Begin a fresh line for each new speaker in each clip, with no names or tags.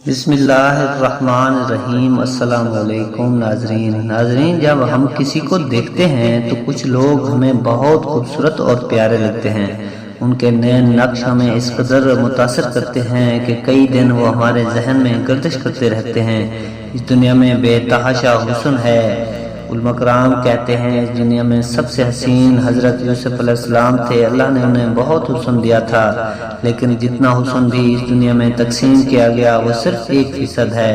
بسم اللہ الرحمن الرحیم۔ السلام علیکم ناظرین، جب ہم کسی کو دیکھتے ہیں تو کچھ لوگ ہمیں بہت خوبصورت اور پیارے لگتے ہیں۔ ان کے نئے نقش ہمیں اس قدر متاثر کرتے ہیں کہ کئی دن وہ ہمارے ذہن میں گردش کرتے رہتے ہیں۔ اس دنیا میں بے تحاشا حسن ہے۔ علماء کرام کہتے ہیں اس دنیا میں سب سے حسین حضرت یوسف علیہ السلام تھے۔ اللہ نے انہیں بہت حسن دیا تھا، لیکن جتنا حسن بھی اس دنیا میں تقسیم کیا گیا وہ صرف 1% ہے۔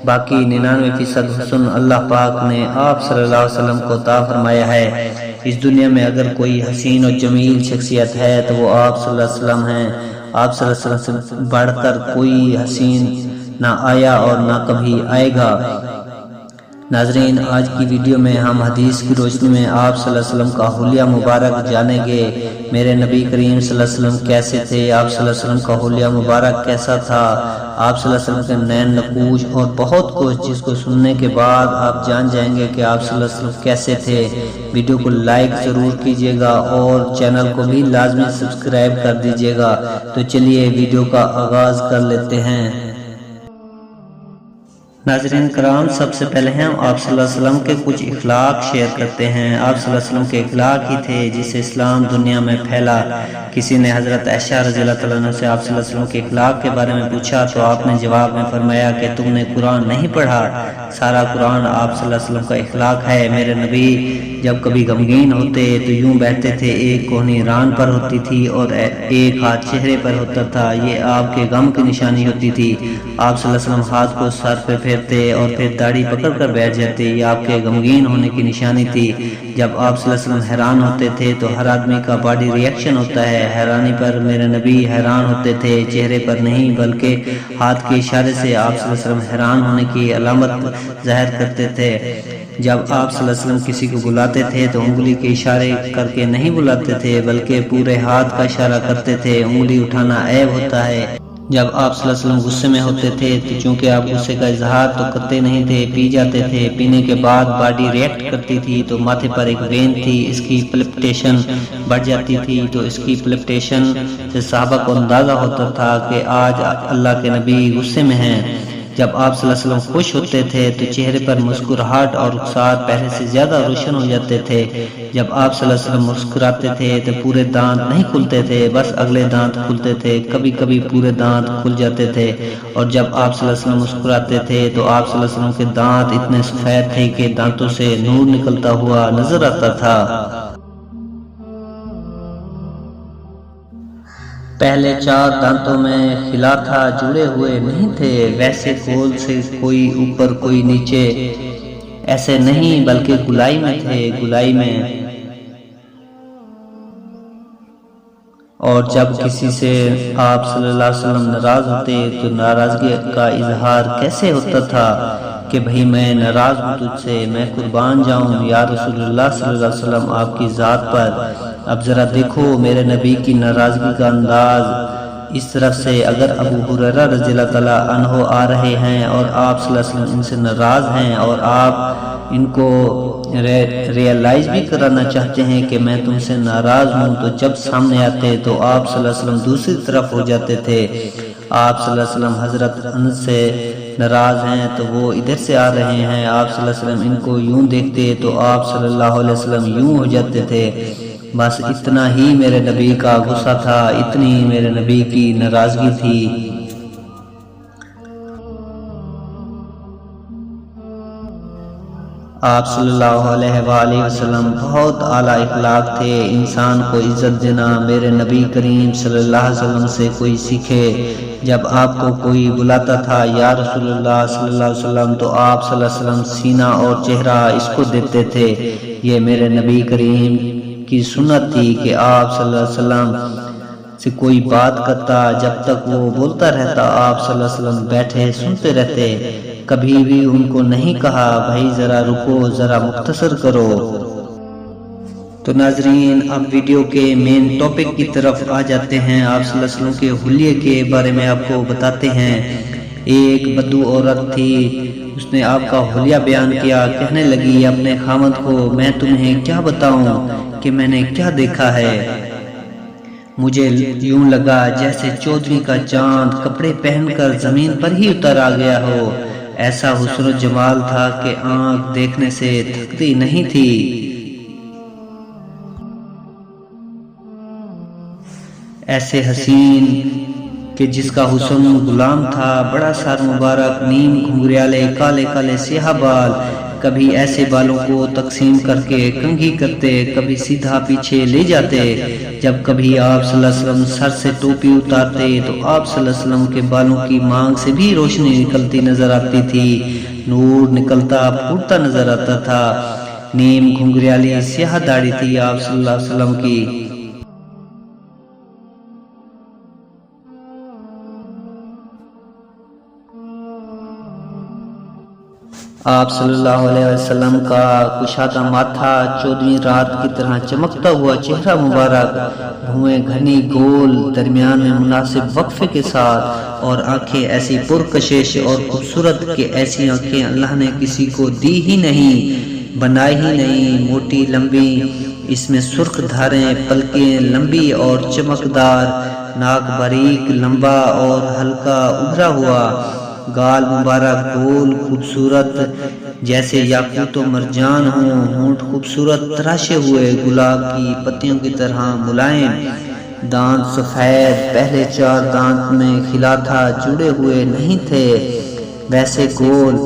باقی 99% حسن اللہ پاک نے آپ صلی اللہ علیہ وسلم کو عطا فرمایا ہے۔ اس دنیا میں اگر کوئی حسین اور جمیل شخصیت ہے تو وہ آپ صلی اللہ علیہ وسلم ہیں۔ آپ صلی اللہ علیہ وسلم سے بڑھ کر کوئی حسین نہ آیا اور نہ کبھی آئے گا۔ ناظرین، آج کی ویڈیو میں ہم حدیث کی روشنی میں آپ صلی اللہ علیہ وسلم کا حلیہ مبارک جانیں گے۔ میرے نبی کریم صلی اللہ علیہ وسلم کیسے تھے، آپ صلی اللہ علیہ وسلم کا حلیہ مبارک کیسا تھا، آپ صلی اللہ علیہ وسلم کے نین نقوش اور بہت کچھ، جس کو سننے کے بعد آپ جان جائیں گے کہ آپ صلی اللہ علیہ وسلم کیسے تھے۔ ویڈیو کو لائک ضرور کیجیے گا اور چینل کو بھی لازمی سبسکرائب کر دیجیے گا۔ تو چلیے ویڈیو کا آغاز کر لیتے ہیں۔ ناظرین کرام، سب سے پہلے ہم آپ صلی اللہ علیہ وسلم کے کچھ اخلاق شیئر کرتے ہیں۔ آپ صلی اللہ علیہ وسلم کے اخلاق ہی تھے جس سے اسلام دنیا میں پھیلا۔ کسی نے حضرت عائشہ رضی اللہ تعالیٰ عنہ سے آپ صلی اللہ علیہ وسلم کے اخلاق کے بارے میں پوچھا تو آپ نے جواب میں فرمایا کہ تم نے قرآن نہیں پڑھا، سارا قرآن آپ صلی اللہ علیہ وسلم کا اخلاق ہے۔ میرے نبی جب کبھی غمگین ہوتے تو یوں بیٹھتے تھے، ایک کوہنی ران پر ہوتی تھی اور ایک ہاتھ چہرے پر ہوتا تھا، یہ آپ کے غم کی نشانی ہوتی تھی۔ آپ صلی اللہ علیہ وسلم ہاتھ کو سر پہ پھیرتے اور پھر داڑھی پکڑ کر بیٹھ جاتے، یہ آپ کے غمگین ہونے کی نشانی تھی۔ جب آپ صلی اللہ علیہ وسلم حیران ہوتے تھے تو ہر آدمی کا باڈی ریئیکشن ہوتا ہے، حیرانی پر میرے نبی حیران ہوتے تھے، چہرے پر نہیں بلکہ ہاتھ کے اشارے سے آپ صلی اللہ علیہ وسلم حیران ہونے کی علامت ظاہر کرتے تھے۔ جب آپ صلی اللہ علیہ وسلم کسی کو بلاتے تھے تو انگلی کے اشارے کر کے نہیں بلاتے تھے بلکہ پورے ہاتھ کا اشارہ کرتے تھے، انگلی اٹھانا عیب ہوتا ہے۔ جب آپ صلی اللہ علیہ وسلم غصے میں ہوتے تھے تو چونکہ آپ غصے کا اظہار تو کرتے نہیں تھے، پی جاتے تھے، پینے کے بعد باڈی ریئیکٹ کرتی تھی تو ماتھے پر ایک وین تھی، اس کی پلپٹیشن بڑھ جاتی تھی، تو اس کی پلپٹیشن سے صحابہ کو اندازہ ہوتا تھا کہ آج اللہ کے نبی غصے میں ہیں۔ جب آپ صلی اللہ علیہ وسلم خوش ہوتے تھے تو چہرے پر مسکراہٹ اور رخسار پہلے سے زیادہ روشن ہو جاتے تھے۔ جب آپ صلی اللہ علیہ وسلم مسکراتے تھے تو پورے دانت نہیں کھلتے تھے، بس اگلے دانت کھلتے تھے، کبھی کبھی پورے دانت کھل جاتے تھے۔ اور جب آپ صلی اللہ علیہ وسلم مسکراتے تھے تو آپ صلی اللہ علیہ وسلم کے دانت اتنے سفید تھے کہ دانتوں سے نور نکلتا ہوا نظر آتا تھا۔ پہلے 4 دانتوں میں خلا تھا، جڑے ہوئے نہیں تھے، ویسے کول سے کوئی اوپر کوئی نیچے، ایسے نہیں بلکہ گلائی میں تھے، گلائی میں۔ اور جب کسی سے آپ صلی اللہ علیہ وسلم ناراض ہوتے تو ناراضگی کا اظہار کیسے ہوتا تھا کہ بھئی میں ناراض ہوں تجھ سے، میں قربان جاؤں یا رسول اللہ صلی اللہ علیہ وسلم آپ کی ذات پر۔ اب ذرا دیکھو میرے نبی کی ناراضگی کا انداز اس طرف سے، اگر ابو ہریرہ رضی اللہ تعالیٰ عنہ آ رہے ہیں اور آپ صلی اللہ علیہ وسلم ان سے ناراض ہیں اور آپ ان کو ریئلائز بھی کرانا چاہتے ہیں کہ میں تم سے ناراض ہوں، تو جب سامنے آتے تو آپ صلی اللہ علیہ وسلم دوسری طرف ہو جاتے تھے۔ آپ صلی اللہ علیہ وسلم حضرت انس سے ناراض ہیں تو وہ ادھر سے آ رہے ہیں، آپ صلی اللہ علیہ وسلم ان کو یوں دیکھتے تو آپ صلی اللہ علیہ وسلم یوں ہو جاتے تھے۔ بس اتنا ہی میرے نبی کا غصہ تھا، اتنی میرے نبی کی ناراضگی تھی۔ آپ صلی اللہ علیہ وآلہ وسلم بہت اعلیٰ اخلاق تھے، انسان کو عزت دینا میرے نبی کریم صلی اللہ علیہ وسلم سے کوئی سیکھے۔ جب آپ کو کوئی بلاتا تھا یا رسول اللہ صلی اللہ علیہ وسلم تو آپ صلی اللہ علیہ وسلم سینہ اور چہرہ اس کو دیتے تھے۔ یہ میرے نبی کریم کی سنت تھی کہ آپ صلی اللہ علیہ وسلم سے کوئی بات کرتا، جب تک وہ بولتا رہتا آپ صلی اللہ علیہ وسلم بیٹھے سنتے رہتے، کبھی بھی ان کو نہیں کہا بھائی ذرا رکو، ذرا مختصر کرو۔ تو ناظرین اب ویڈیو کے مین ٹاپک کی طرف آ جاتے ہیں۔ آپ صلی اللہ علیہ وسلم کے حلیے کے بارے میں آپ کو بتاتے ہیں۔ ایک بدو عورت تھی، اس نے آپ کا حلیہ بیان کیا، کہنے لگی اپنے خاوند کو میں تمہیں کیا بتاؤں کہ میں نے کیا دیکھا ہے۔ مجھے یوں لگا جیسے چودھری کا چاند کپڑے پہن کر زمین پر ہی اتر آ گیا ہو۔ ایسا حسن و جمال تھا کہ آنکھ دیکھنے سے تھکتی نہیں تھی۔ ایسے حسین کہ جس کا حسن غلام تھا، بڑا سر مبارک، نیم گھنگریالے، کالے کالے سیاہ بال، کبھی ایسے بالوں کو تقسیم کر کے کنگھی کرتے، کبھی سیدھا پیچھے لے جاتے۔ جب کبھی آپ صلی اللہ علیہ وسلم سر سے ٹوپی اتارتے تو آپ صلی اللہ علیہ وسلم کے بالوں کی مانگ سے بھی روشنی نکلتی نظر آتی تھی، نور نکلتا پھوٹتا نظر آتا تھا۔ نیم گھنگریالی سیاہ داڑھی تھی آپ صلی اللہ علیہ وسلم کی۔ آپ صلی اللہ علیہ وسلم کا کشادہ ماتھا چودھویں رات کی طرح چمکتا ہوا چہرہ مبارک، بھویں گھنی گول، درمیان میں مناسب وقفے کے ساتھ، اور آنکھیں ایسی پرکشش اور خوبصورت کہ ایسی آنکھیں اللہ نے کسی کو دی ہی نہیں، بنائی ہی نہیں۔ موٹی لمبی، اس میں سرخ دھاریں، پلکیں لمبی اور چمکدار، ناک باریک لمبا اور ہلکا ابھرا ہوا، گال مبارک گول خوبصورت جیسے یاقوت و مرجان ہوں، ہونٹ خوبصورت تراشے ہوئے گلاب کی پتیوں کی طرح ملائم، دانت سفید، پہلے 4 دانت میں کھلا تھا، جڑے ہوئے نہیں تھے، ویسے گول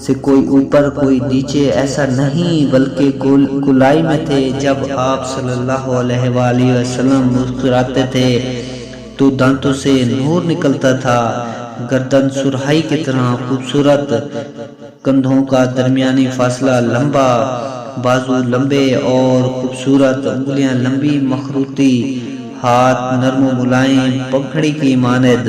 سے کوئی اوپر کوئی نیچے ایسا نہیں، بلکہ گولائی میں تھے۔ جب آپ صلی اللہ علیہ وآلہ وسلم مسکراتے تھے تو دانتوں سے نور نکلتا تھا، گردن سرخی کی طرح خوبصورت، کندھوں کا درمیانی فاصلہ لمبا، بازو لمبے اور خوبصورت، انگلیاں لمبی مخروطی، ہاتھ نرم و ملائم پگھڑی کی مانند۔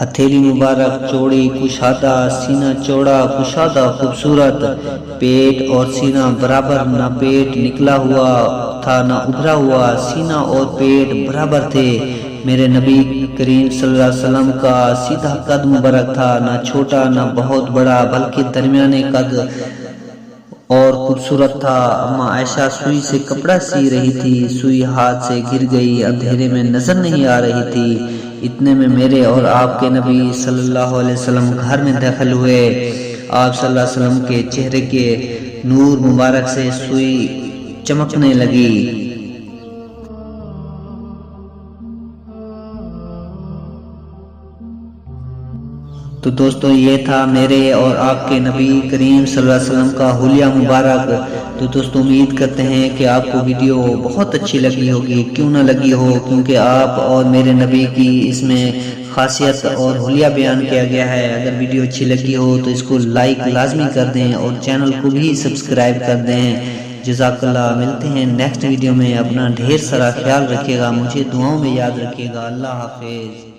ہتھیلی مبارک چوڑی کشادہ، سینہ چوڑا کشادہ خوبصورت، پیٹ اور سینہ برابر، نہ پیٹ نکلا ہوا تھا نہ ابھرا ہوا، سینہ اور پیٹ برابر تھے۔ میرے نبی کریم صلی اللہ علیہ وسلم کا سیدھا قد مبارک تھا، نہ چھوٹا نہ بہت بڑا، بلکہ درمیانے قد اور خوبصورت تھا۔ اما عائشہ سوئی سے کپڑا سی رہی تھی، سوئی ہاتھ سے گر گئی، اندھیرے میں نظر نہیں آ رہی تھی۔ اتنے میں میرے اور آپ کے نبی صلی اللہ علیہ وسلم گھر میں داخل ہوئے۔ آپ صلی اللہ علیہ وسلم کے چہرے کے نور مبارک سے سوئی چمکنے لگی۔ تو دوستو یہ تھا میرے اور آپ کے نبی کریم صلی اللہ علیہ وسلم کا حلیہ مبارک۔ تو دوستو امید کرتے ہیں کہ آپ کو ویڈیو بہت اچھی لگی ہوگی، کیوں نہ لگی ہو، کیونکہ آپ اور میرے نبی کی اس میں خاصیت اور حلیہ بیان کیا گیا ہے۔ اگر ویڈیو اچھی لگی ہو تو اس کو لائک لازمی کر دیں اور چینل کو بھی سبسکرائب کر دیں۔ جزاک اللہ۔ ملتے ہیں نیکسٹ ویڈیو میں۔ اپنا ڈھیر سارا خیال رکھیے گا، مجھے دعاؤں میں یاد رکھیے گا۔ اللہ حافظ۔